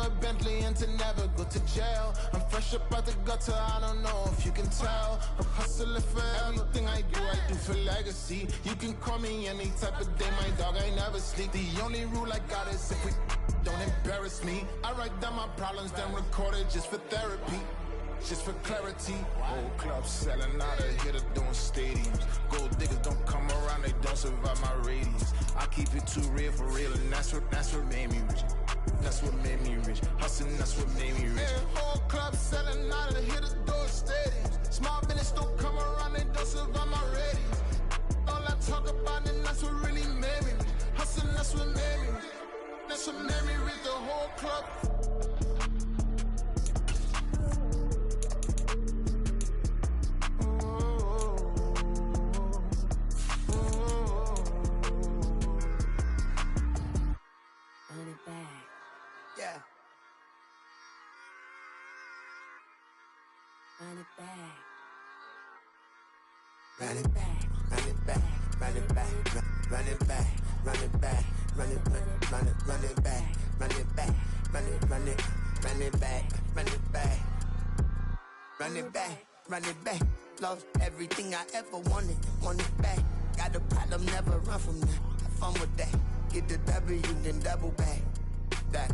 a Bentley and to never go to jail. I'm fresh up out the gutter, I don't know if you can tell. I'm hustling for everything I do for legacy. You can call me any type of day, my dog, I never sleep. The only rule I got is if we don't embarrass me. I write down my problems, then record it just for therapy. Just for clarity, whole club selling out of here to doing stadiums. Gold diggers don't come around, they don't survive my radius. I keep it too real for real, and that's what made me rich. That's what made me rich. Hustling, that's what made me rich. Yeah, whole club selling out of here to doing stadiums. Small business don't come around, they don't survive my radius. All I talk about, and that's what really made me rich. Hustling, that's what made me rich. That's what made me rich, the whole club. Run it back. Run it back, run it back, run it back, run it back, run it back, run it back, run it back, run it back, run it back, run it back, run it back, run it back. Lost everything I ever wanted it back. Got a problem, never run from that. Have fun with that. Get the W, then double back. That.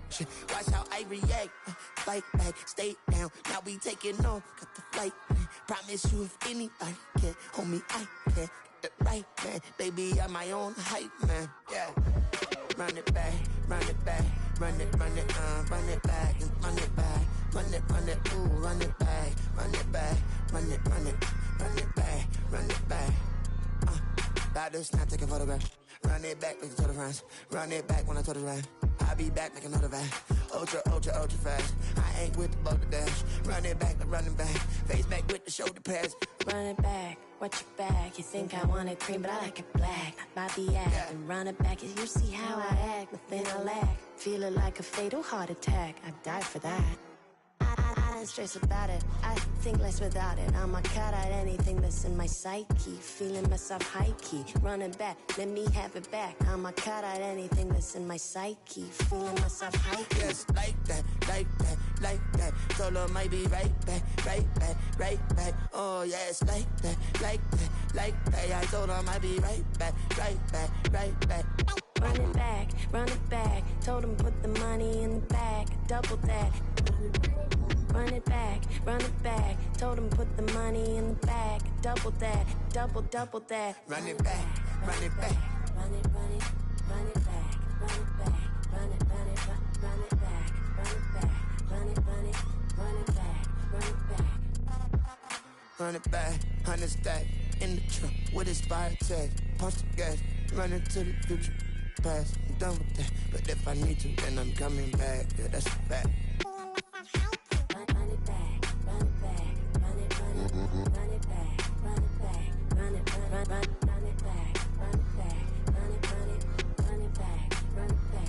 Shit. Watch how I react. Fight back, stay down. Now we taking off. Got the flight. Promise you if anybody can hold me, I can get the right man. Baby, I'm my own hype man. Yeah. Run it back, run it back, run it back, run it back, run it back, ooh, run it back, run it back, run it back, run it back. About to snap, take a photograph. Run it back, make it to the friends. Run it back when I told the ride. I'll be back, make another back. Ultra fast. I ain't with the boat to dash. Run it back, running back. Face back with the shoulder pads. Run it back, watch your back. You think I want it cream, but I like it black. Not the act. Yeah. And run it back, as you see how I act. Nothing I lack. Feel it like a fatal heart attack. I'd die for that. I don't stress about it. I think less without it. I'ma cut out anything that's in my psyche. Feeling myself high key. Running back, let me have it back. I'ma cut out anything that's in my psyche. Feeling myself high key. Yes, like that, like that, like that. Solo might be right back, right back, right back. Oh yes, like that, like that, like that. I told her I might be right back, right back, right back. Run it back, run it back. Told him put the money in the bag. Double that. Run it back, run it back. Told him put the money in the bag. Double that, double that. Run it back, run it back. Run it, run it, run it back, run it back, run it, run it, run it back, run it back, run it, run it, run it back, run it back. Run it back, 100 stack in the trunk with his fire tag. Punch the gas, run into the future. Past, I'm done with that. But if I need to, then I'm coming back. Yeah, that's a fact. Run it back, run it back, run it, run it, run it back, run it back, run it, run it back, run it back, run it, run it, run it back, run it back.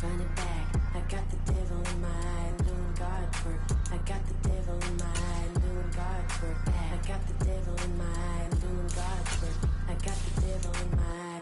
Run it back, I got the devil in my eye, I'm doing God work. I got the devil in my eye, I'm doing God work. I got the devil in my eye, I'm doing God work. I got the devil in my eye.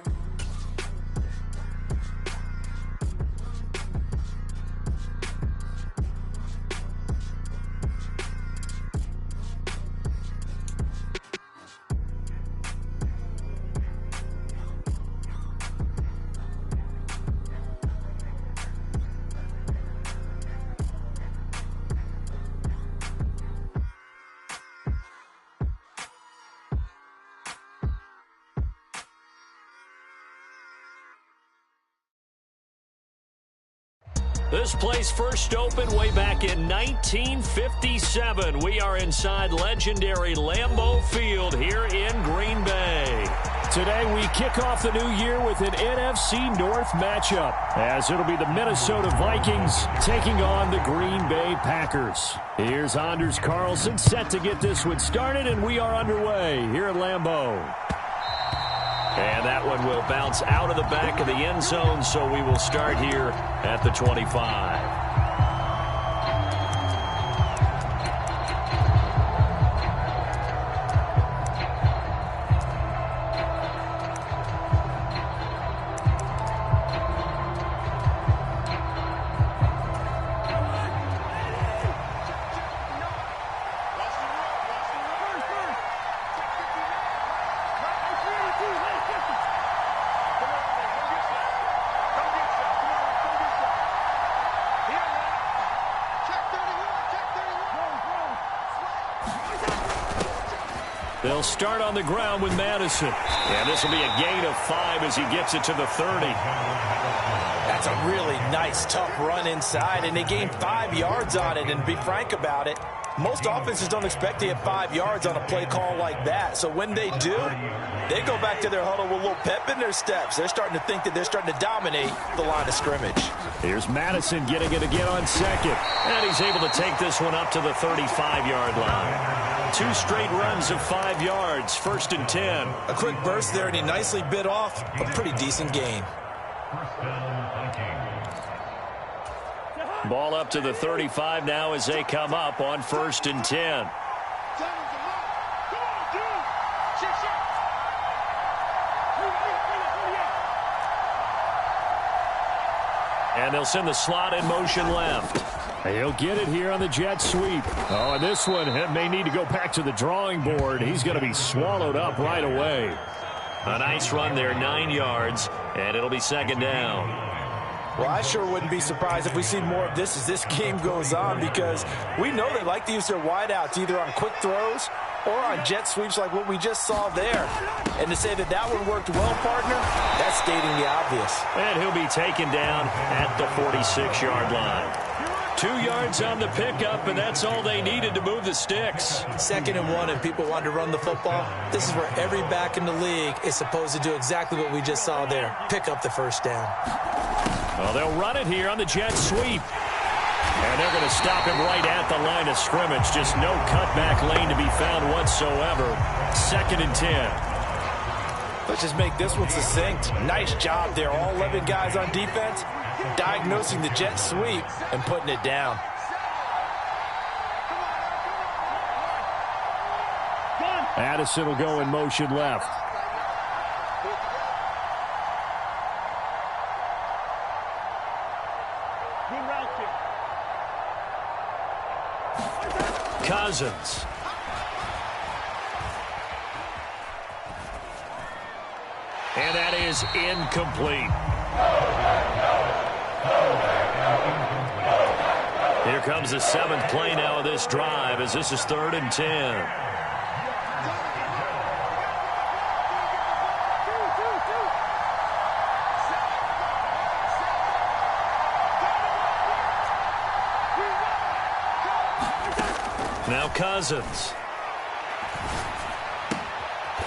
This place first opened way back in 1957. We are inside legendary Lambeau Field here in Green Bay. Today we kick off the new year with an NFC North matchup, as it'll be the Minnesota Vikings taking on the Green Bay Packers. Here's Anders Carlson set to get this one started, and we are underway here at Lambeau. And that one will bounce out of the back of the end zone, so we will start here at the 25. They'll start on the ground with Madison. And this will be a gain of 5 as he gets it to the 30. That's a really nice, tough run inside, and they gained 5 yards on it. And to be frank about it, most offenses don't expect to get 5 yards on a play call like that. So when they do, they go back to their huddle with a little pep in their steps. They're starting to think that they're starting to dominate the line of scrimmage. Here's Madison getting it again on second. And he's able to take this one up to the 35-yard line. 2 straight runs of 5 yards, 1st and 10. A quick burst there, and he nicely bit off a pretty decent gain. Ball up to the 35 now as they come up on 1st and 10. And they'll send the slot in motion left. He'll get it here on the jet sweep. Oh, and this one may need to go back to the drawing board. He's going to be swallowed up right away. A nice run there, 9 yards, and it'll be 2nd down. Well, I sure wouldn't be surprised if we see more of this as this game goes on, because we know they like to use their wideouts either on quick throws or on jet sweeps like what we just saw there. And to say that that one worked well, partner, that's stating the obvious. And he'll be taken down at the 46-yard line. 2 yards on the pickup, and that's all they needed to move the sticks. 2nd and 1, and people want to run the football. This is where every back in the league is supposed to do exactly what we just saw there. Pick up the 1st down. Well, they'll run it here on the jet sweep. And they're going to stop him right at the line of scrimmage. Just no cutback lane to be found whatsoever. 2nd and 10. Let's just make this one succinct. Nice job there. All 11 guys on defense diagnosing the jet sweep and putting it down. Addison will go in motion left. Cousins. And that is incomplete. Here comes the 7th play now of this drive as this is 3rd and 10. Now Cousins.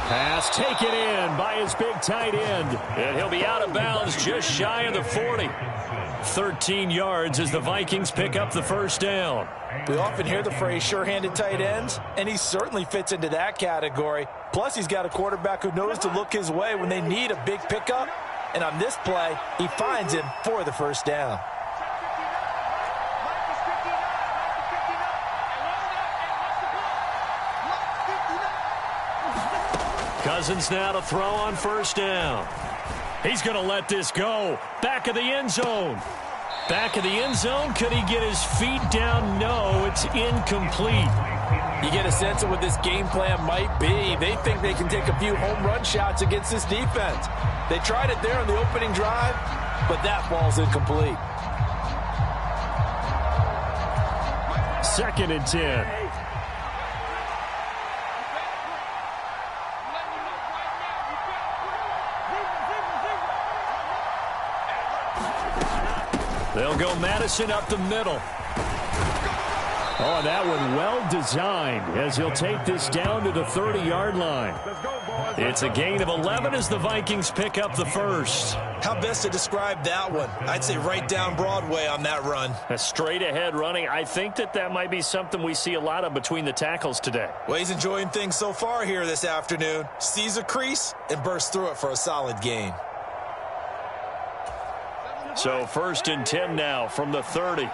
Pass taken in by his big tight end. And he'll be out of bounds just shy of the 40. 13 yards as the Vikings pick up the 1st down. We often hear the phrase sure-handed tight ends, and he certainly fits into that category. Plus, he's got a quarterback who knows to look his way when they need a big pickup. And on this play, he finds him for the 1st down. Cousins now to throw on 1st down. He's going to let this go. Back of the end zone. Back of the end zone. Could he get his feet down? No, it's incomplete. You get a sense of what this game plan might be. They think they can take a few home run shots against this defense. They tried it there on the opening drive, but that ball's incomplete. 2nd and 10. They'll go Madison up the middle. Oh, that one well designed as he'll take this down to the 30-yard line. It's a gain of 11 as the Vikings pick up the 1st. How best to describe that one? I'd say right down Broadway on that run. A straight-ahead running. I think that might be something we see a lot of between the tackles today. Well, he's enjoying things so far here this afternoon. Sees a crease and bursts through it for a solid gain. So 1st and 10 now from the 30.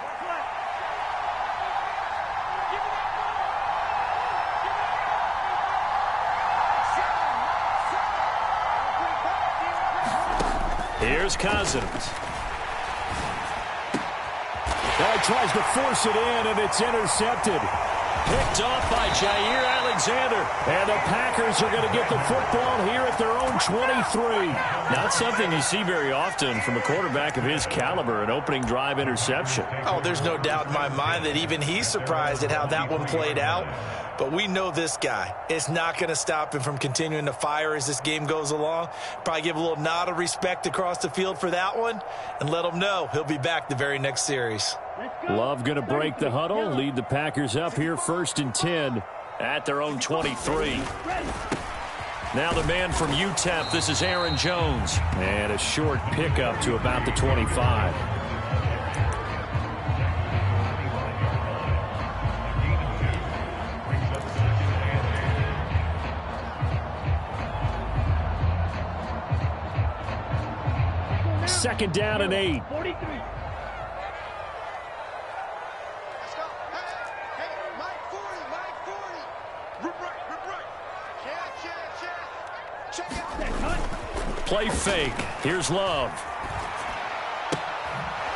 Here's Cousins. He tries to force it in, and it's intercepted. Picked off by Jair Alexander. And the Packers are going to get the football here at their own 23. Not something you see very often from a quarterback of his caliber, an opening drive interception. Oh, there's no doubt in my mind that even he's surprised at how that one played out. But we know this guy is not going to stop him from continuing to fire as this game goes along. Probably give a little nod of respect across the field for that one and let him know he'll be back the very next series. Love going to break the huddle, lead the Packers up here 1st and 10 at their own 23. Now the man from UTEP, this is Aaron Jones. And a short pickup to about the 25. Second down and 8. Play fake. Here's Love.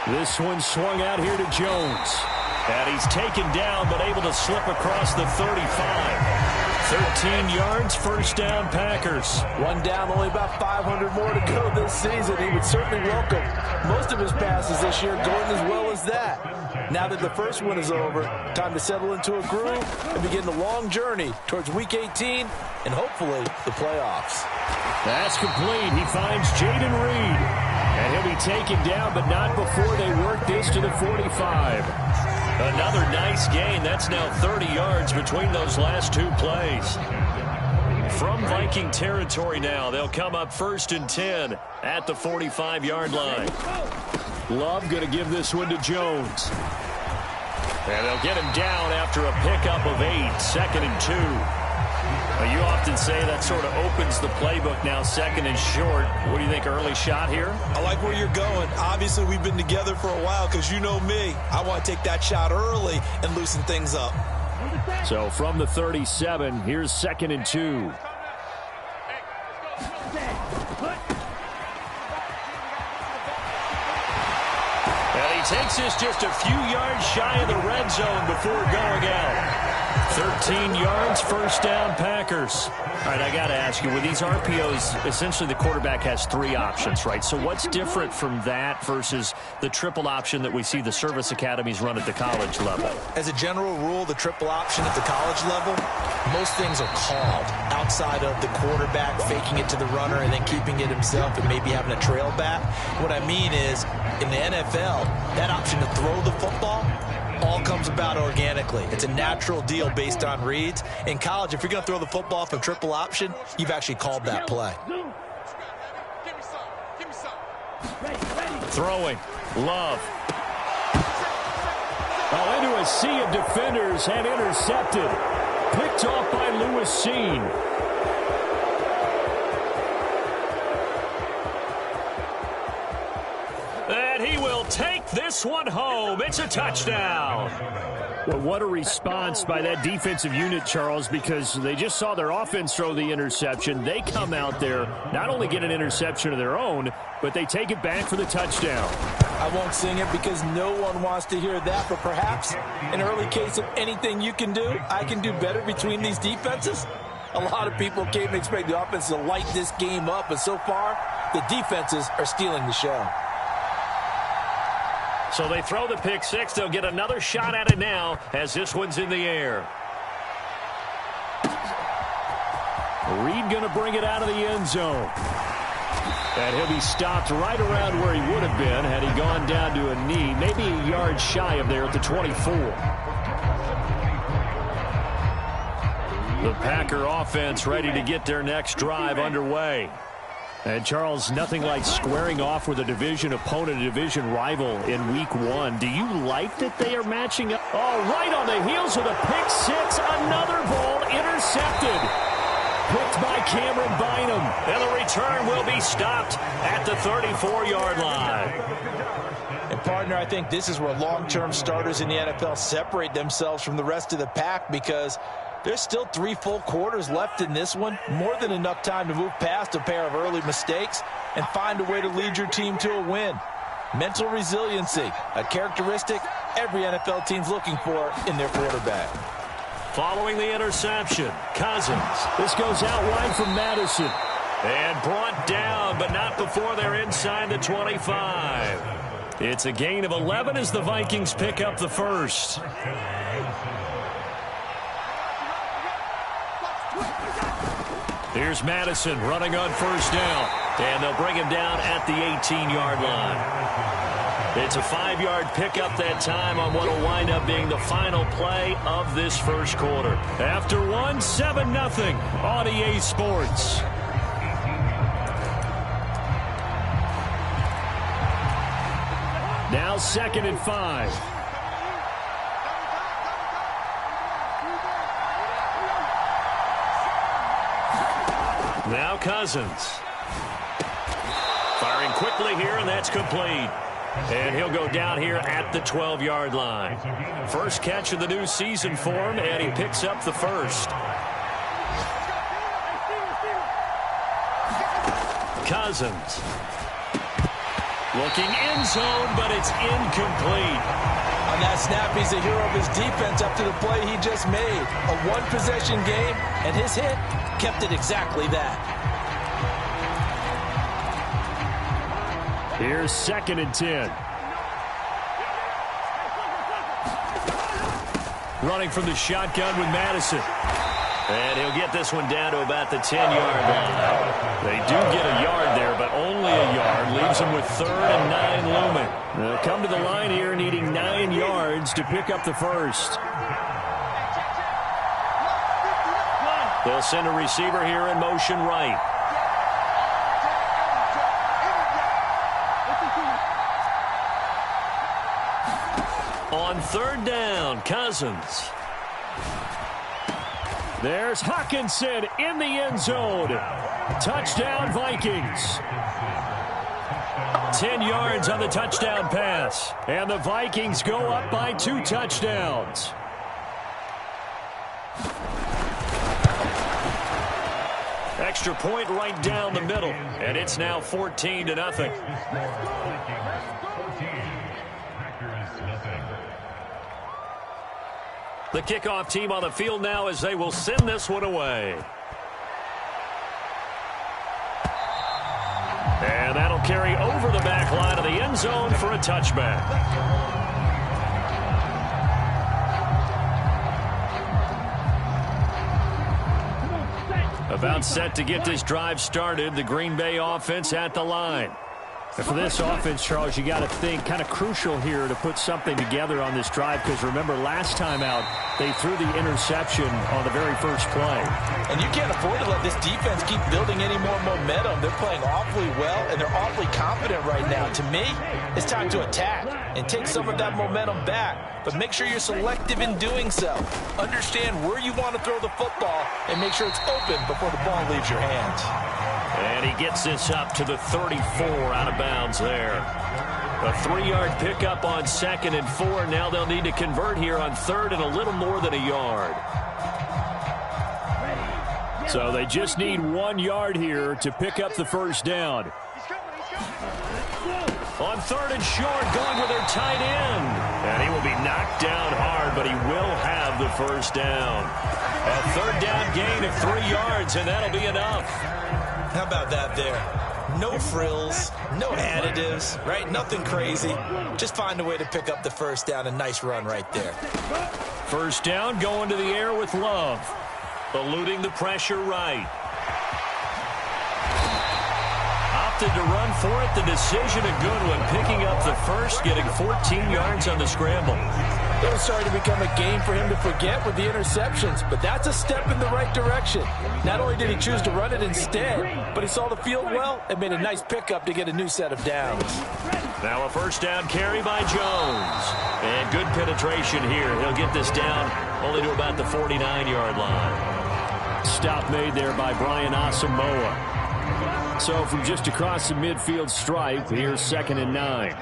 This one swung out here to Jones. And he's taken down but able to slip across the 35. 13 yards, first down, Packers. One down, only about 500 more to go this season. He would certainly welcome most of his passes this year going as well as that. Now that the first one is over, time to settle into a groove and begin the long journey towards Week 18 and hopefully the playoffs. That's complete. He finds Jaden Reed. And he'll be taken down, but not before they work this to the 45. Another nice gain. That's now 30 yards between those last two plays. From Viking territory now, they'll come up 1st and 10 at the 45-yard line. Love going to give this one to Jones. And they'll get him down after a pickup of 8, 2nd and 2. You often say that sort of opens the playbook now, 2nd and short. What do you think, early shot here? I like where you're going. Obviously, we've been together for a while because you know me. I want to take that shot early and loosen things up. So from the 37, here's 2nd and 2. And he takes this just a few yards shy of the red zone before going out. 13 yards, first down, Packers. All right, I got to ask you, with these RPOs, essentially the quarterback has 3 options, right? So what's different from that versus the triple option that we see the service academies run at the college level? As a general rule, the triple option at the college level, most things are called outside of the quarterback faking it to the runner and then keeping it himself and maybe having a trail back. What I mean is, in the NFL, that option to throw the football all comes about organically. It's a natural deal based on reads. In college, if you're going to throw the football from triple option, you've actually called that play. Throwing. Love. Oh, into a sea of defenders and intercepted. Picked off by Lewis Seen. And he will take this one home. It's a touchdown. Well, what a response by that defensive unit, Charles, because they just saw their offense throw the interception. They come out there, not only get an interception of their own, but they take it back for the touchdown. I won't sing it because no one wants to hear that, but perhaps an early case of anything you can do, I can do better between these defenses. A lot of people came to expect the offense to light this game up, but so far, the defenses are stealing the show. So they throw the pick six. They'll get another shot at it now as this one's in the air. Reed going to bring it out of the end zone. And he'll be stopped right around where he would have been had he gone down to a knee, maybe a yard shy of there at the 24. The Packer offense ready to get their next drive underway. And, Charles, nothing like squaring off with a division opponent, a division rival in Week 1. Do you like that they are matching up? Oh, right on the heels of the pick six. Another ball intercepted. Picked by Cameron Bynum. And the return will be stopped at the 34-yard line. And, partner, I think this is where long-term starters in the NFL separate themselves from the rest of the pack because there's still 3 full quarters left in this one. More than enough time to move past a pair of early mistakes and find a way to lead your team to a win. Mental resiliency, a characteristic every NFL team's looking for in their quarterback. Following the interception, Cousins. This goes out wide from Madison. And brought down, but not before they're inside the 25. It's a gain of 11 as the Vikings pick up the first. Here's Madison running on first down. And they'll bring him down at the 18-yard line. It's a 5-yard pickup that time on what will wind up being the final play of this first quarter. After one, 7-0 on EA Sports. Now 2nd and 5. Now Cousins. Firing quickly here, and that's complete. And he'll go down here at the 12-yard line. First catch of the new season for him, and he picks up the first. Cousins. Looking end zone, but it's incomplete. On that snap, he's a hero of his defense up to the play he just made. A one-possession game, and his hit kept it exactly that. Here's 2nd and 10. Running from the shotgun with Madison. And he'll get this one down to about the 10-yard line. They do get a yard there, but only a yard. Leaves them with 3rd and 9 looming. They'll come to the line here needing 9 yards to pick up the first. They'll send a receiver here in motion right. On 3rd down, Cousins. There's Hawkinson in the end zone. Touchdown, Vikings. 10 yards on the touchdown pass. And the Vikings go up by 2 touchdowns. Extra point right down the middle. And it's now 14-0. The kickoff team on the field now as they will send this one away. And that'll carry over the back line of the end zone for a touchback. About set to get this drive started. The Green Bay offense at the line. And for this offense, Charles, you got to think kind of crucial here to put something together on this drive, because remember last time out they threw the interception on the very first play. And you can't afford to let this defense keep building any more momentum. They're playing awfully well, and they're awfully confident right now. To me, it's time to attack and take some of that momentum back. But make sure you're selective in doing so. Understand where you want to throw the football and make sure it's open before the ball leaves your hands. And he gets this up to the 34 out of bounds there. A 3-yard pickup on 2nd and 4. Now they'll need to convert here on 3rd and a little more than a yard. So they just need 1 yard here to pick up the first down. On 3rd and short, going with their tight end. And he will be knocked down hard, but he will have the first down. A 3rd down gain of 3 yards, and that'll be enough. How about that there? No frills, no additives, right? Nothing crazy. Just find a way to pick up the first down. A nice run right there. First down, going to the air with Love. Eluding the pressure right. Opted to run for it. The decision a good one. Picking up the first, getting 14 yards on the scramble. It was starting to become a game for him to forget with the interceptions, but that's a step in the right direction. Not only did he choose to run it instead, but he saw the field well and made a nice pickup to get a new set of downs. Now a first down carry by Jones. And good penetration here. He'll get this down only to about the 49-yard line. Stop made there by Brian Asamoah. So from just across the midfield stripe, here's 2nd and 9.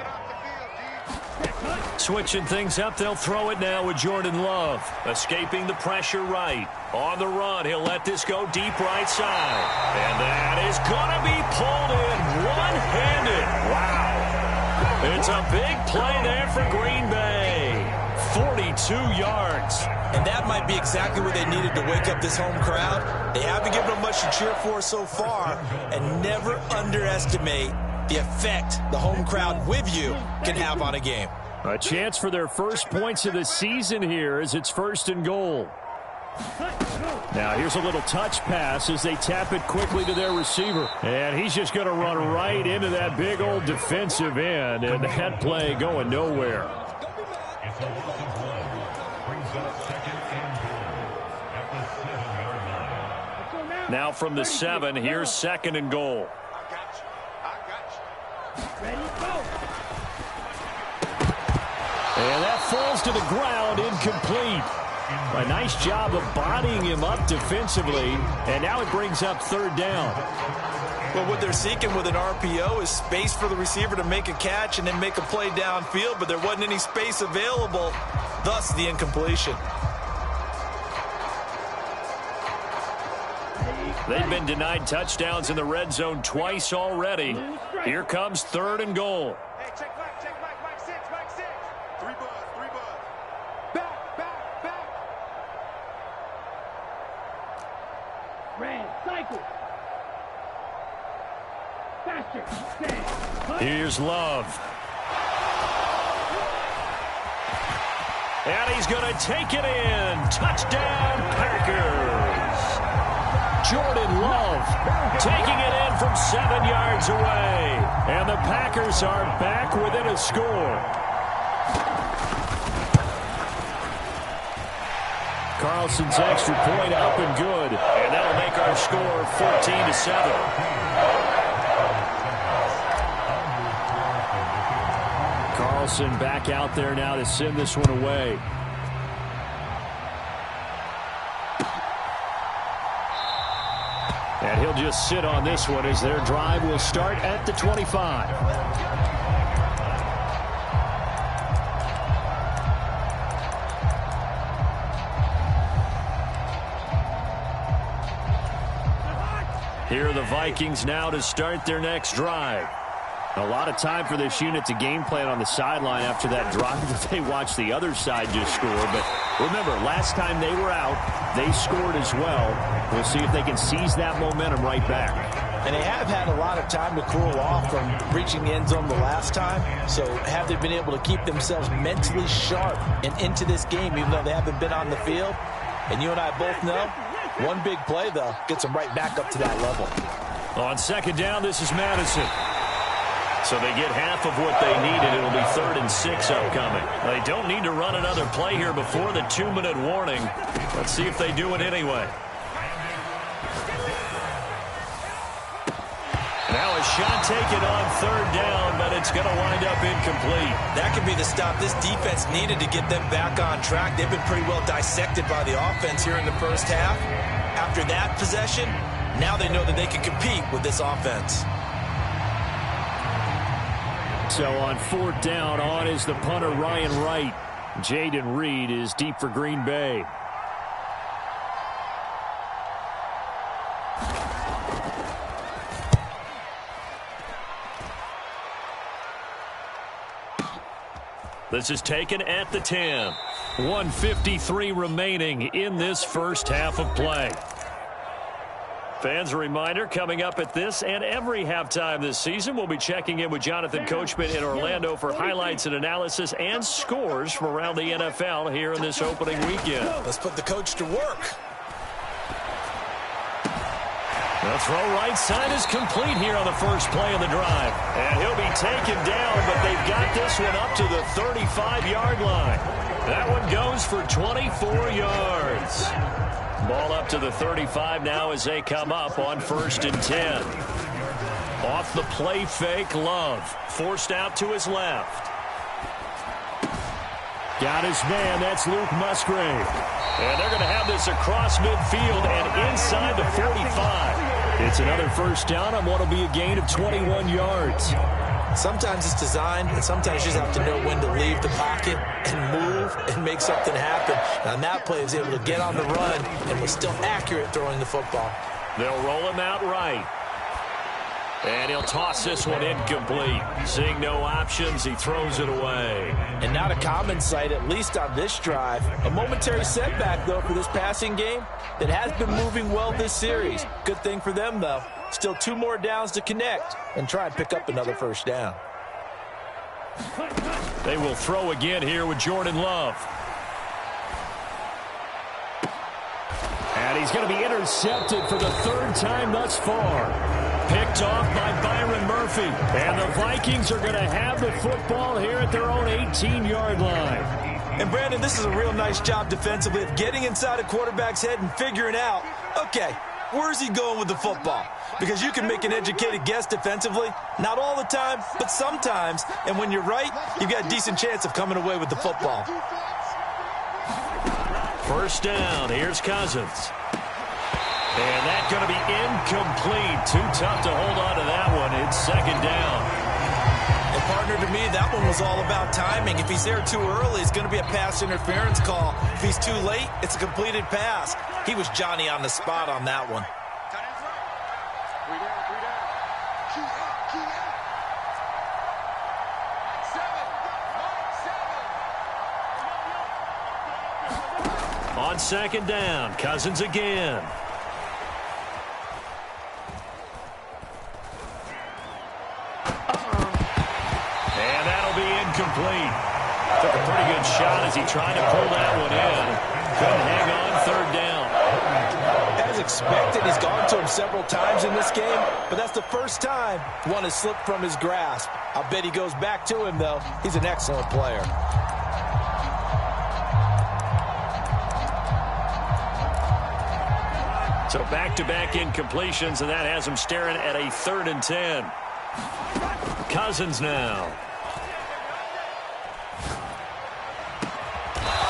Switching things up, they'll throw it now with Jordan Love. Escaping the pressure right. On the run, he'll let this go deep right side. And that is going to be pulled in one-handed. Wow. It's a big play there for Green Bay. 42 yards. And that might be exactly what they needed to wake up this home crowd. They haven't given them much to cheer for so far, and never underestimate the effect the home crowd with you can have on a game. A chance for their first points of the season here as it's 1st and goal. Now here's a little touch pass as they tap it quickly to their receiver. And he's just going to run right into that big old defensive end, and that play going nowhere. Now from the 7, here's 2nd and goal. And that falls to the ground, incomplete. A nice job of bodying him up defensively, and now it brings up 3rd down. Well, what they're seeking with an RPO is space for the receiver to make a catch and then make a play downfield, but there wasn't any space available, thus the incompletion. They've been denied touchdowns in the red zone twice already. Here comes 3rd and goal. Hey, check back, Mike 6. 3 bud. Back. Red, cycle. Faster. Here's Love. And he's going to take it in. Touchdown, Packers. Jordan Love taking it in from 7 yards away. And the Packers are back within a score. Carlson's extra point up and good. And that'll make our score 14-7. Carlson back out there now to send this one away. And he'll just sit on this one as their drive will start at the 25. Here are the Vikings now to start their next drive. A lot of time for this unit to game plan on the sideline after that drive that they watched the other side just score. But remember, last time they were out, they scored as well. We'll see if they can seize that momentum right back. And they have had a lot of time to cool off from reaching the end zone the last time. So have they been able to keep themselves mentally sharp and into this game, even though they haven't been on the field? And you and I both know, one big play, though, gets them right back up to that level. On 2nd down, this is Madison. So they get half of what they needed. It'll be 3rd and 6 upcoming. They don't need to run another play here before the 2-minute warning. Let's see if they do it anyway. Now a shot taken on 3rd down, but it's going to wind up incomplete. That could be the stop this defense needed to get them back on track. They've been pretty well dissected by the offense here in the first half. After that possession, now they know that they can compete with this offense. So on 4th down, on is the punter Ryan Wright. Jaden Reed is deep for Green Bay. This is taken at the 10. 1:53 remaining in this first half of play. Fans, a reminder, coming up at this and every halftime this season, we'll be checking in with Jonathan Coachman in Orlando for highlights and analysis and scores from around the NFL here in this opening weekend. Let's put the coach to work. The throw right side is complete here on the first play of the drive. And he'll be taken down, but they've got this one up to the 35-yard line. That one goes for 24 yards. Ball up to the 35 now as they come up on 1st and 10. Off the play fake, Love. Forced out to his left. Got his man, that's Luke Musgrave. And they're going to have this across midfield and inside the 45. It's another first down on what will be a gain of 21 yards. Sometimes it's designed, and sometimes you just have to know when to leave the pocket and move and make something happen. And on that play, he was able to get on the run and was still accurate throwing the football. They'll roll him out right. And he'll toss this one incomplete. Seeing no options, he throws it away. And not a common sight, at least on this drive. A momentary setback, though, for this passing game that has been moving well this series. Good thing for them, though. Still 2 more downs to connect and try and pick up another first down. They will throw again here with Jordan Love. And he's going to be intercepted for the 3rd time thus far. Picked off by Byron Murphy. And the Vikings are going to have the football here at their own 18-yard line. And, Brandon, this is a real nice job defensively of getting inside a quarterback's head and figuring out, okay, where's he going with the football? Because you can make an educated guess defensively. Not all the time, but sometimes. And when you're right, you've got a decent chance of coming away with the football. First down. Here's Cousins. And that's going to be incomplete. Too tough to hold on to that one. It's 2nd down. And, partner, to me, that one was all about timing. If he's there too early, it's going to be a pass interference call. If he's too late, it's a completed pass. He was Johnny on the spot on that one. On 2nd down, Cousins again. And that'll be incomplete. Took a pretty good shot as he tried to pull that one in. Couldn't hang on 3rd down. As expected, he's gone to him several times in this game, but that's the first time one has slipped from his grasp. I'll bet he goes back to him, though. He's an excellent player. So back-to-back incompletions, and that has him staring at a 3rd and 10. Cousins now.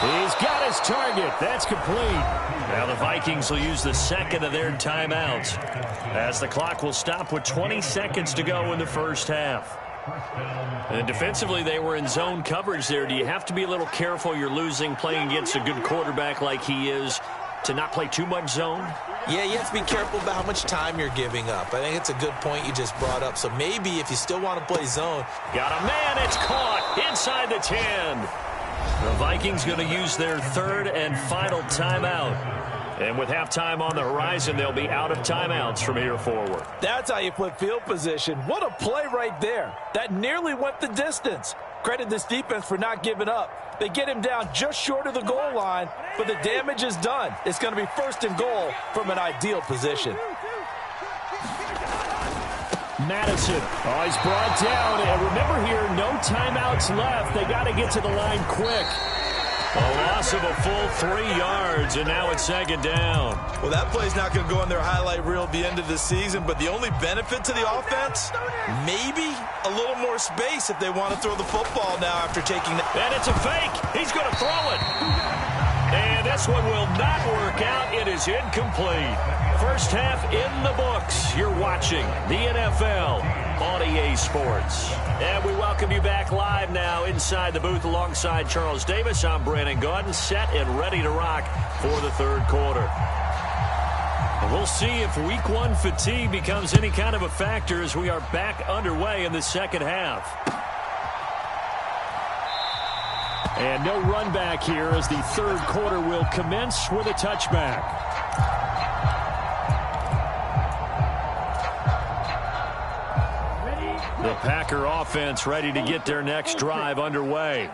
He's got his target. That's complete. Now the Vikings will use the 2nd of their timeouts as the clock will stop with 20 seconds to go in the first half. And defensively, they were in zone coverage there. Do you have to be a little careful? You're losing, playing against a good quarterback like he is, to not play too much zone? Yeah, you have to be careful about how much time you're giving up. I think it's a good point you just brought up. So maybe if you still want to play zone. Got a man. It's caught inside the 10. The Vikings going to use their 3rd and final timeout. And with halftime on the horizon, they'll be out of timeouts from here forward. That's how you flip field position. What a play right there. That nearly went the distance. Credit this defense for not giving up. They get him down just short of the goal line, but the damage is done. It's going to be 1st and goal from an ideal position. Madison. Oh, he's brought down. And remember here, no timeouts left. They got to get to the line quick. A loss of a full 3 yards, and now it's 2nd down. Well, that play's not going to go on their highlight reel at the end of the season, but the only benefit to the offense, maybe a little more space if they want to throw the football now after taking the... And it's a fake. He's going to throw it. And this one will not work out. It is incomplete. First half in the books. You're watching the NFL on EA Sports. And we welcome you back live now inside the booth alongside Charles Davis. I'm Brandon Gaudin, set and ready to rock for the 3rd quarter. And we'll see if week 1 fatigue becomes any kind of a factor as we are back underway in the 2nd half. And no run back here as the 3rd quarter will commence with a touchback. The Packer offense ready to get their next drive underway.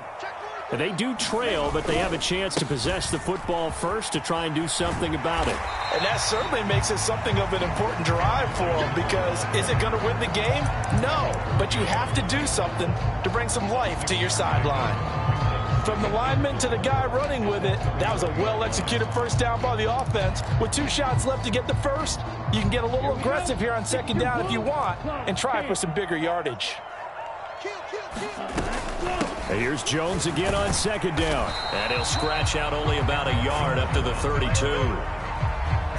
And they do trail, but they have a chance to possess the football first to try and do something about it. And that certainly makes it something of an important drive for them, because is it going to win the game? No, but you have to do something to bring some life to your sideline. From the lineman to the guy running with it, that was a well-executed first down by the offense. With 2 shots left to get the first, you can get a little aggressive here on 2nd down if you want and try for some bigger yardage. Here's Jones again on 2nd down. And he'll scratch out only about a yard up to the 32.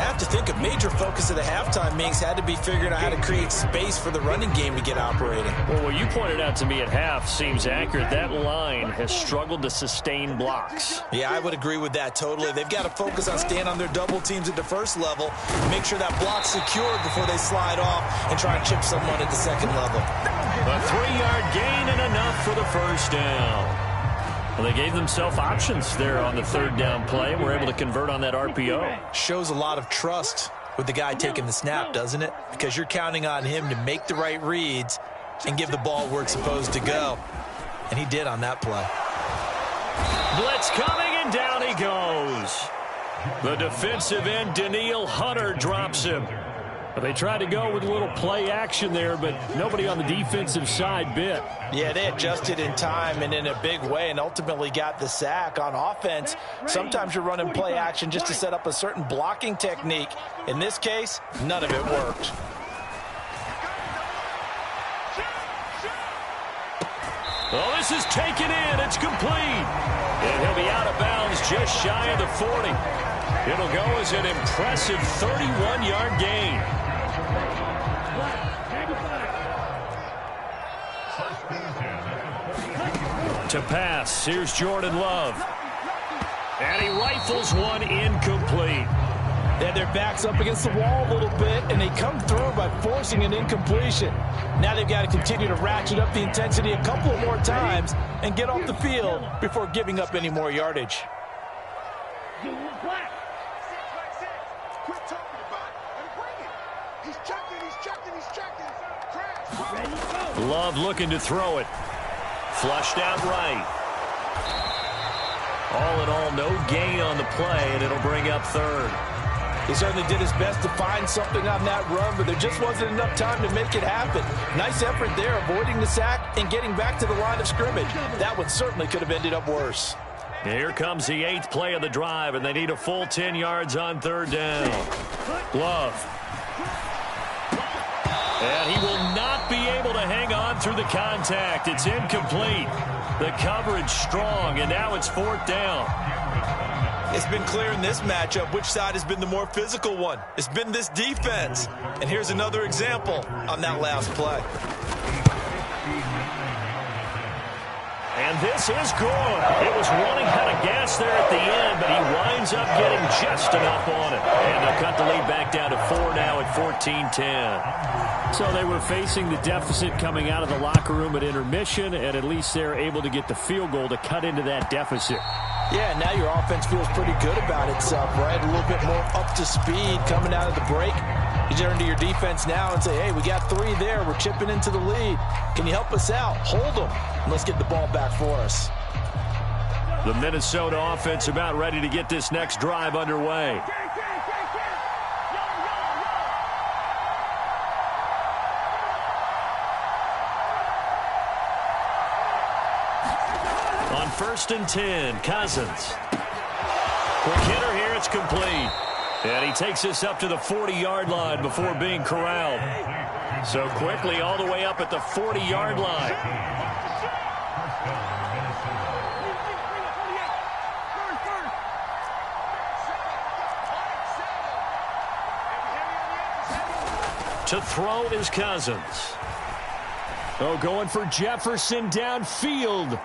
I have to think a major focus of the halftime meetings had to be figuring out how to create space for the running game to get operating. Well, what you pointed out to me at half seems accurate. That line has struggled to sustain blocks. Yeah, I would agree with that totally. They've got to focus on staying on their double teams at the first level, make sure that block's secured before they slide off and try and chip someone at the second level. A 3-yard gain and enough for the first down. Well, they gave themselves options there on the third down play and were able to convert on that RPO. Shows a lot of trust with the guy taking the snap, doesn't it? Because you're counting on him to make the right reads and give the ball where it's supposed to go. And he did on that play. Blitz coming, and down he goes. The defensive end, Daniil Hunter, drops him. They tried to go with a little play action there, but nobody on the defensive side bit. Yeah, they adjusted in time and in a big way and ultimately got the sack. On offense, sometimes you're running play action just to set up a certain blocking technique. In this case, none of it worked. Oh, this is taken in. It's complete. And he'll be out of bounds just shy of the 40. It'll go as an impressive 31-yard gain. To pass, here's Jordan Love. And he rifles one incomplete. They had their backs up against the wall a little bit, and they come through by forcing an incompletion. Now they've got to continue to ratchet up the intensity a couple of more times and get off the field before giving up any more yardage. Love looking to throw it. Flushed out right. All in all, no gain on the play, and it'll bring up third. He certainly did his best to find something on that run, but there just wasn't enough time to make it happen. Nice effort there, avoiding the sack and getting back to the line of scrimmage. That one certainly could have ended up worse. Here comes the 8th play of the drive, and they need a full 10 yards on third down. Love. And he will not be able to hang on through the contact. It's incomplete. The coverage strong, and now it's 4th down. It's been clear in this matchup which side has been the more physical one. It's been this defense. And here's another example on that last play. And this is good. It was running out of gas there at the end, but he winds up getting just enough on it. And they'll cut the lead back down to 4 now at 14-10. So they were facing the deficit coming out of the locker room at intermission, and at least they're able to get the field goal to cut into that deficit. Yeah, now your offense feels pretty good about itself, right? A little bit more up to speed coming out of the break. You turn to your defense now and say, hey, we got 3 there. We're chipping into the lead. Can you help us out? Hold them. And let's get the ball back for us. The Minnesota offense about ready to get this next drive underway. On 1st and 10, Cousins. Quick hitter here, it's complete. And he takes this up to the 40-yard line before being corralled. So quickly all the way up at the 40-yard line. To throw is Cousins. Oh, going for Jefferson downfield.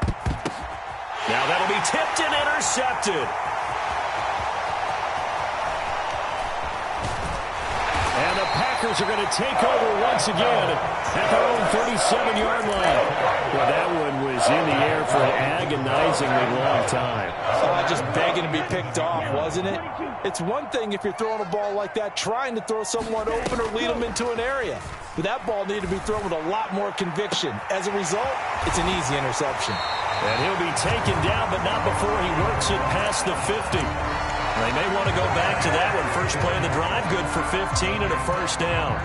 Now that'll be tipped and intercepted. And the Packers are going to take over once again at their own 37-yard line. Well, that one was in the air for an agonizingly long time. Just begging to be picked off, wasn't it? It's one thing if you're throwing a ball like that, trying to throw someone open or lead them into an area. But that ball needed to be thrown with a lot more conviction. As a result, it's an easy interception. And he'll be taken down, but not before he works it past the 50. They may want to go back to that one. First play of the drive, good for 15 and a first down.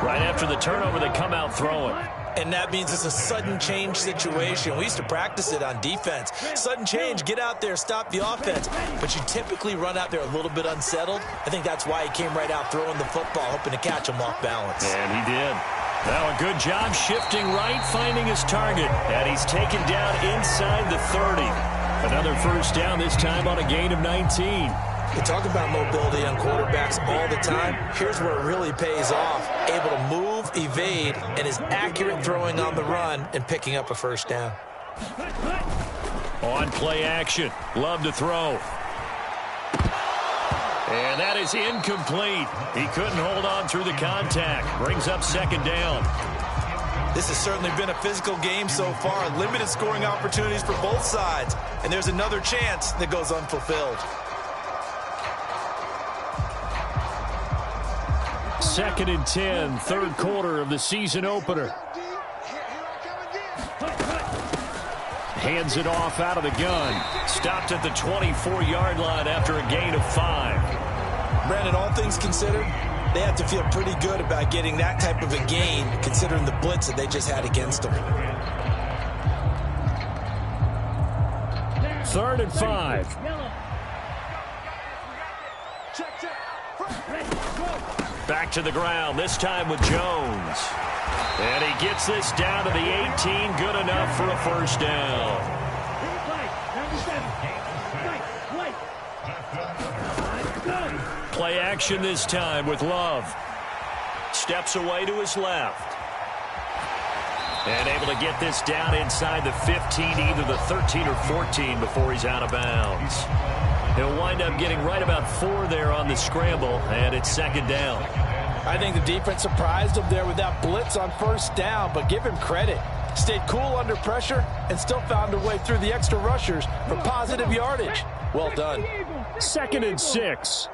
Right after the turnover, they come out throwing. And that means it's a sudden change situation. We used to practice it on defense. Sudden change, get out there, stop the offense. But you typically run out there a little bit unsettled. I think that's why he came right out throwing the football, hoping to catch him off balance. And he did. Now a good job shifting right, finding his target. And he's taken down inside the 30. Another first down, this time on a gain of 19. You talk about mobility on quarterbacks all the time. Here's where it really pays off. Able to move, evade, and is accurate throwing on the run and picking up a first down. On play action. Love to throw. And that is incomplete. He couldn't hold on through the contact. Brings up second down. This has certainly been a physical game so far. Limited scoring opportunities for both sides. And there's another chance that goes unfulfilled. Second and 10, third quarter of the season opener. Hands it off out of the gun. Stopped at the 24-yard line after a gain of 5. Brandon, all things considered, they have to feel pretty good about getting that type of a gain, considering the blitz that they just had against them. Third and 5. Back to the ground, this time with Jones. And he gets this down to the 18, good enough for a first down. Play action this time with Love. Steps away to his left. And able to get this down inside the 15, either the 13 or 14 before he's out of bounds. He'll wind up getting right about 4 there on the scramble, and it's second down. I think the defense surprised him there with that blitz on first down, but give him credit. Stayed cool under pressure and still found a way through the extra rushers for positive yardage. Well done. Second and 6.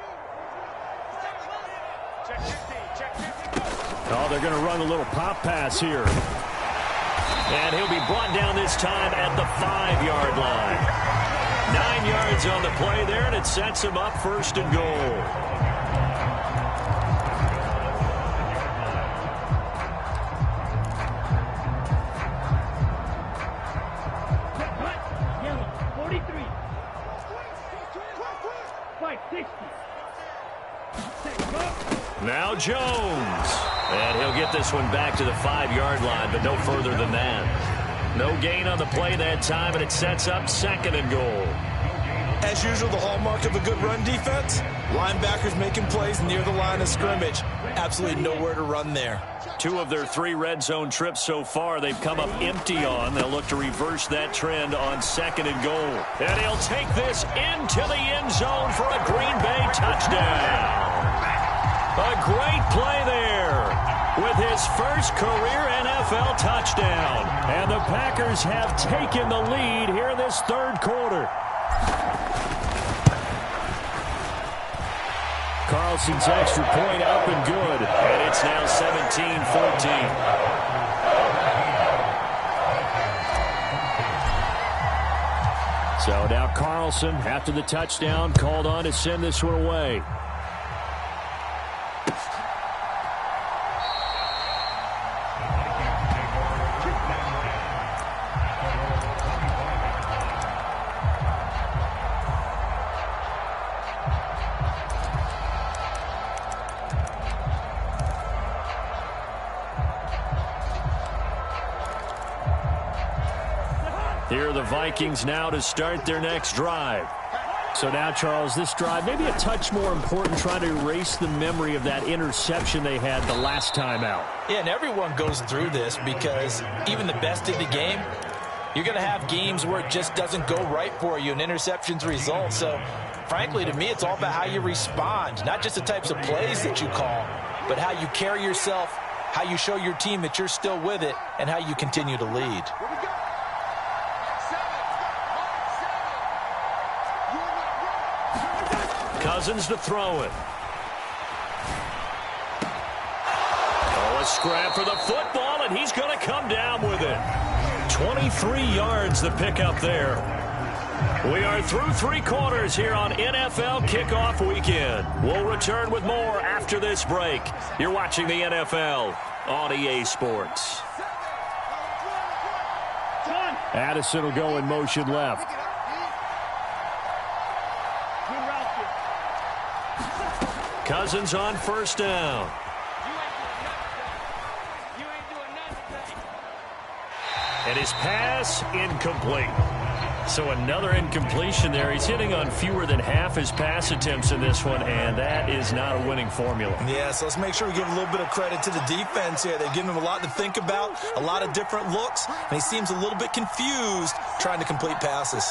Oh, they're going to run a little pop pass here. And he'll be brought down this time at the 5-yard line. 9 yards on the play there, and it sets him up first and goal. Now Jones. And he'll get this one back to the 5-yard line, but no further than that. No gain on the play that time, and it sets up second and goal. As usual, the hallmark of a good run defense, linebackers making plays near the line of scrimmage. Absolutely nowhere to run there. 2 of their 3 red zone trips so far they've come up empty on. They'll look to reverse that trend on second and goal. And he'll take this into the end zone for a Green Bay touchdown. A great play there with his first career NFL touchdown. And the Packers have taken the lead here in this third quarter. Carlson's extra point up and good. And it's now 17-14. So now Carlson, after the touchdown, called on to send this one away. Here are the Vikings now to start their next drive. So now, Charles, this drive maybe a touch more important, trying to erase the memory of that interception they had the last time out. Yeah, and everyone goes through this because even the best in the game, you're going to have games where it just doesn't go right for you and interceptions result. So, frankly, to me, it's all about how you respond, not just the types of plays that you call, but how you carry yourself, how you show your team that you're still with it, and how you continue to lead. Cousins to throw it. Oh, a scrap for the football, and he's going to come down with it. 23 yards the pickup there. We are through 3 quarters here on NFL Kickoff Weekend. We'll return with more after this break. You're watching the NFL on EA Sports. Addison will go in motion left. Cousins on first down. And his pass incomplete. So another incompletion there. He's hitting on fewer than half his pass attempts in this one, and that is not a winning formula. Yeah, so let's make sure we give a little bit of credit to the defense here. They've given him a lot to think about, a lot of different looks, and he seems a little bit confused trying to complete passes.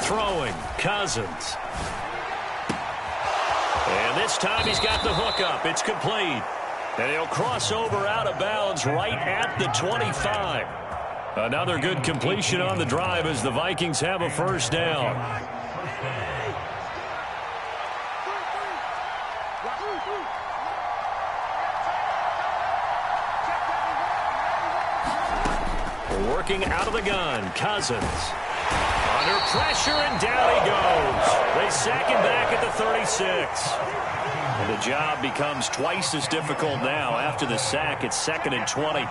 Throwing, Cousins. And this time he's got the hook up. It's complete. And he'll cross over out of bounds right at the 25. Another good completion on the drive as the Vikings have a first down. Working out of the gun, Cousins. Under pressure, and down he goes. They sack him back at the 36. And the job becomes twice as difficult now. After the sack, it's 2nd and 20.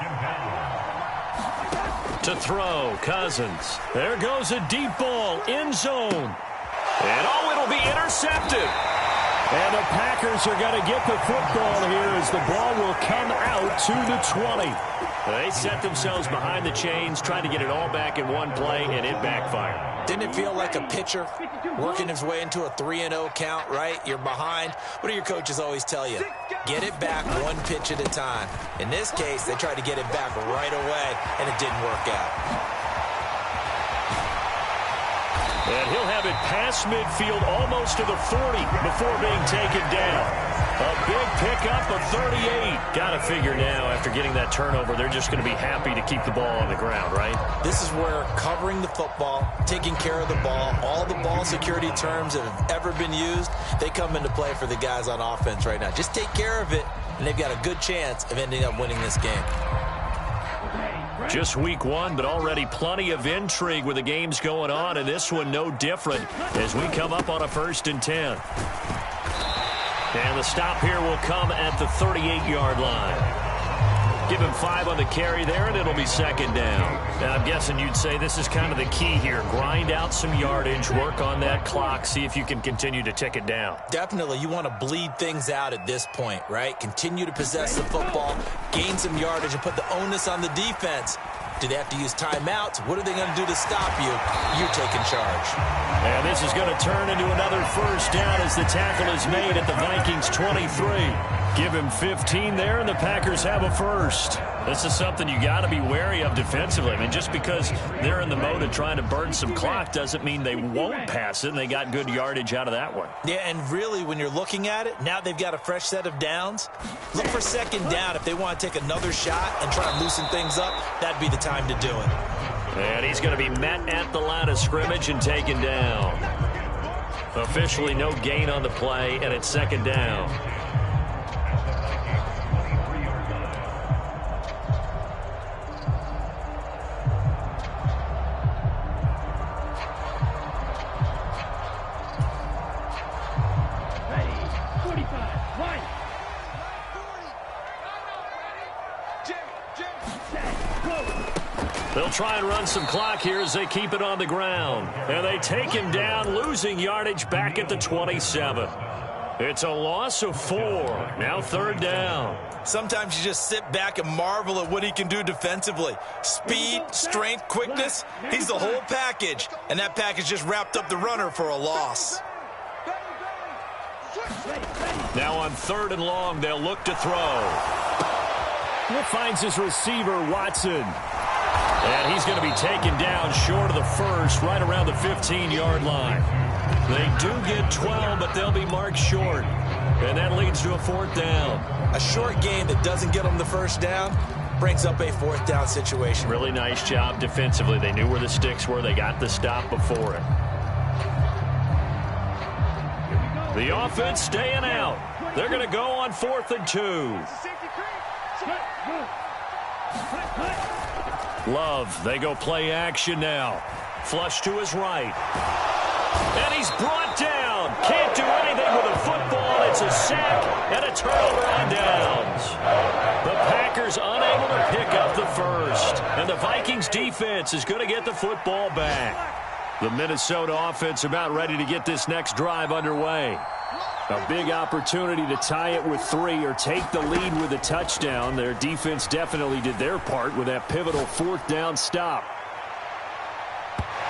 To throw, Cousins. There goes a deep ball, end zone. And it'll be intercepted. And the Packers are going to get the football here as the ball will come out to the 20. They set themselves behind the chains, trying to get it all back in one play, and it backfired. Didn't it feel like a pitcher working his way into a 3-0 count, right? You're behind. What do your coaches always tell you? Get it back one pitch at a time. In this case, they tried to get it back right away, and it didn't work out. And he'll have it past midfield almost to the 40 before being taken down. A big pickup of 38. Got to figure now, after getting that turnover, they're just going to be happy to keep the ball on the ground, right? This is where covering the football, taking care of the ball, all the ball security terms that have ever been used, they come into play for the guys on offense right now. Just take care of it, and they've got a good chance of ending up winning this game. Just week one, but already plenty of intrigue with the games going on, and this one no different as we come up on a 1st and 10. And the stop here will come at the 38-yard line. Give him 5 on the carry there, and it'll be 2nd down. Now, I'm guessing you'd say this is kind of the key here. Grind out some yardage, work on that clock, see if you can continue to tick it down. Definitely. You want to bleed things out at this point, right? Continue to possess the football, gain some yardage, and put the onus on the defense. Do they have to use timeouts? What are they going to do to stop you? You're taking charge. And this is going to turn into another first down as the tackle is made at the Vikings 23. Give him 15 there, and the Packers have a first. This is something you got to be wary of defensively. I mean, just because they're in the mode of trying to burn some clock doesn't mean they won't pass it, and they got good yardage out of that one. Yeah, and really, when you're looking at it, now they've got a fresh set of downs. Look for 2nd down. If they want to take another shot and try and loosen things up, that'd be the time to do it. And he's going to be met at the line of scrimmage and taken down. Officially no gain on the play, and it's 2nd down. They'll try and run some clock here as they keep it on the ground. And they take him down, losing yardage back at the 27. It's a loss of 4. Now 3rd down. Sometimes you just sit back and marvel at what he can do defensively. Speed, strength, quickness, he's the whole package. And that package just wrapped up the runner for a loss. Now on 3rd and long, they'll look to throw. It finds his receiver, Watson. And he's going to be taken down short of the first, right around the 15-yard line. They do get 12, but they'll be marked short. And that leads to a 4th down. A short game that doesn't get them the first down brings up a 4th down situation. Really nice job defensively. They knew where the sticks were. They got the stop before it. The offense staying out. They're going to go on 4th and 2. Love, they go play action now. Flush to his right. And he's brought down. Can't do anything with a football. It's a sack and a turnover on downs. The Packers unable to pick up the first. And the Vikings defense is going to get the football back. The Minnesota offense about ready to get this next drive underway. A big opportunity to tie it with 3 or take the lead with a touchdown. Their defense definitely did their part with that pivotal 4th down stop.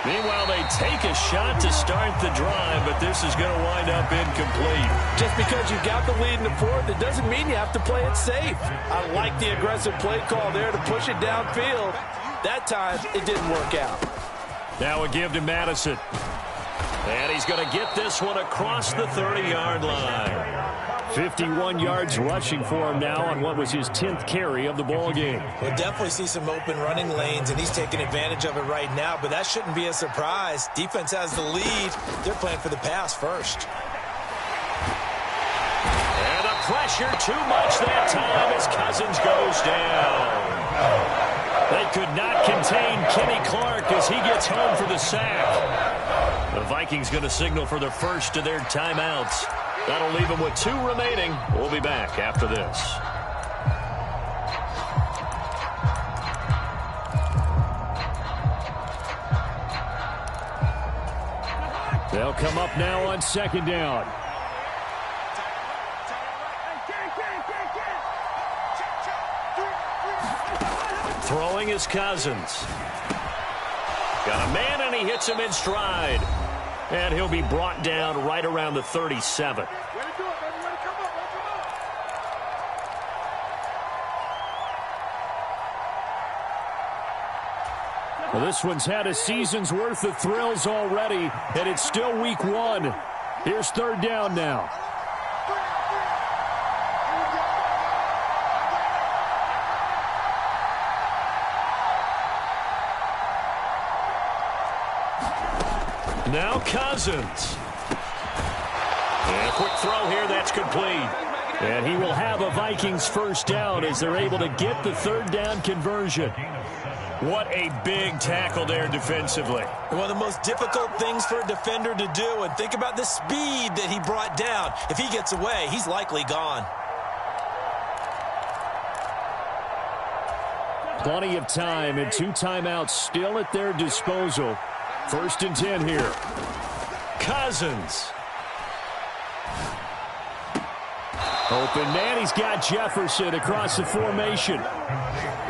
Meanwhile, they take a shot to start the drive, but this is going to wind up incomplete. Just because you got the lead in the 4th, it doesn't mean you have to play it safe. I like the aggressive play call there to push it downfield. That time, it didn't work out. Now a give to Madison. And he's going to get this one across the 30-yard line. 51 yards rushing for him now on what was his 10th carry of the ball game. We'll definitely see some open running lanes, and he's taking advantage of it right now, but that shouldn't be a surprise. Defense has the lead. They're playing for the pass first. And the pressure too much that time as Cousins goes down. They could not contain Kenny Clark as he gets home for the sack. The Vikings going to signal for the first of their timeouts. That'll leave them with 2 remaining. We'll be back after this. They'll come up now on 2nd down. Throwing is Cousins. Got a man, and he hits him in stride. And he'll be brought down right around the 37. Well, this one's had a season's worth of thrills already, and it's still week 1. Here's 3rd down now. Now Cousins. And a quick throw here, that's complete. And he will have a Vikings 1st down as they're able to get the 3rd down conversion. What a big tackle there defensively. One of the most difficult things for a defender to do, and think about the speed that he brought down. If he gets away, he's likely gone. Plenty of time and 2 timeouts still at their disposal. 1st and 10 here. Cousins. Open man, he's got Jefferson across the formation.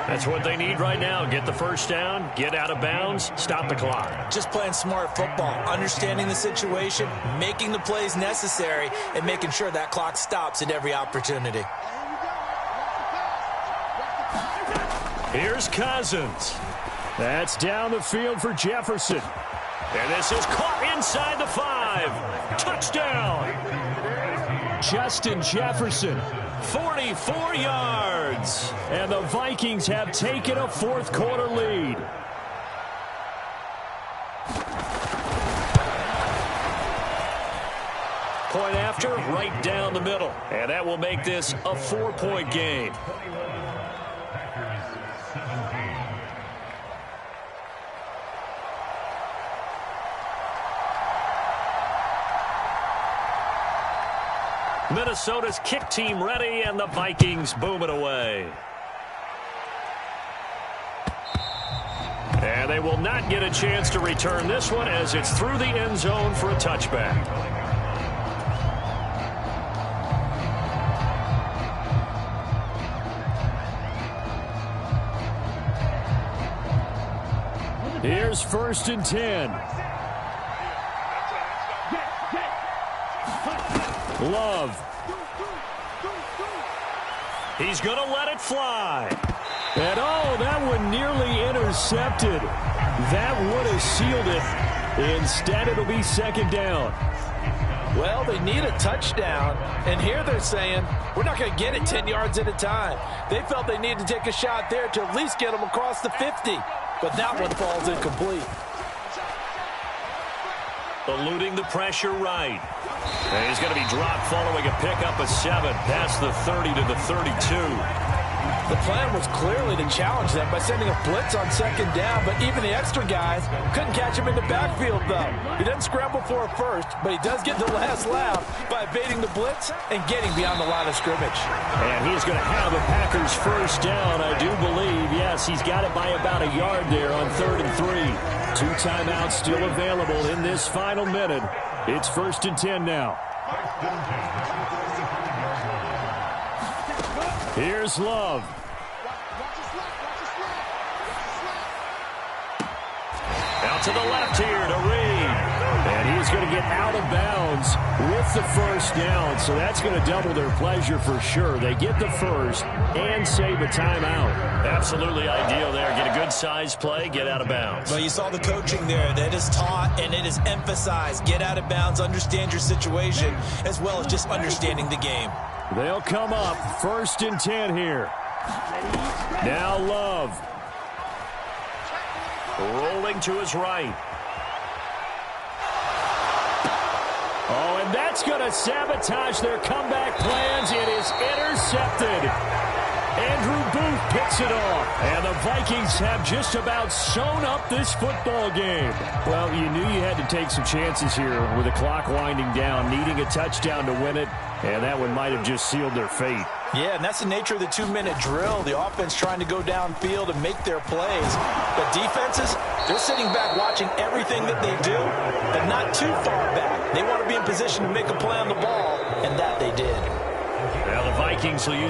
That's what they need right now. Get the 1st down, get out of bounds, stop the clock. Just playing smart football, understanding the situation, making the plays necessary, and making sure that clock stops at every opportunity. Here's Cousins. That's down the field for Jefferson. And this is caught inside the 5. Touchdown. Justin Jefferson, 44 yards. And the Vikings have taken a 4th quarter lead. Point after, right down the middle. And that will make this a 4-point game. Minnesota's kick team ready, and the Vikings boom it away. And they will not get a chance to return this one as it's through the end zone for a touchback. Here's 1st and 10. Love. He's going to let it fly. And oh, that one nearly intercepted. That would have sealed it. Instead, it'll be 2nd down. Well, they need a touchdown, and here they're saying, we're not going to get it 10 yards at a time. They felt they needed to take a shot there to at least get them across the 50, but that one falls incomplete. Eluding the pressure right. And he's going to be dropped following a pickup of 7 past the 30 to the 32. The plan was clearly to challenge them by sending a blitz on 2nd down, but even the extra guys couldn't catch him in the backfield, though. He doesn't scramble for a first, but he does get the last laugh by evading the blitz and getting beyond the line of scrimmage. And he's going to have a Packers 1st down, I do believe. Yes, he's got it by about a yard there on 3rd and 3. 2 timeouts still available in this final minute. It's 1st and 10 now. Here's Love. Out to the left here to Reed. And he's going to get out of bounds with the first down. So that's going to double their pleasure for sure. They get the first and save a timeout. Absolutely ideal there. Get a good size play, get out of bounds. Well, you saw the coaching there. That is taught and it is emphasized. Get out of bounds, understand your situation, as well as just understanding the game. They'll come up 1st and 10 here. Now Love. Rolling to his right. Oh, and that's going to sabotage their comeback plans. It is intercepted. Andrew Booth picks it off. And the Vikings have just about sewn up this football game. Well, you knew you had to take some chances here with the clock winding down, needing a touchdown to win it. And that one might have just sealed their fate. Yeah, and that's the nature of the 2-minute drill. The offense trying to go downfield and make their plays. But defenses, they're sitting back watching everything that they do, but not too far back. They want to be in position to make a play on the ball, and that they did. Now the Vikings will use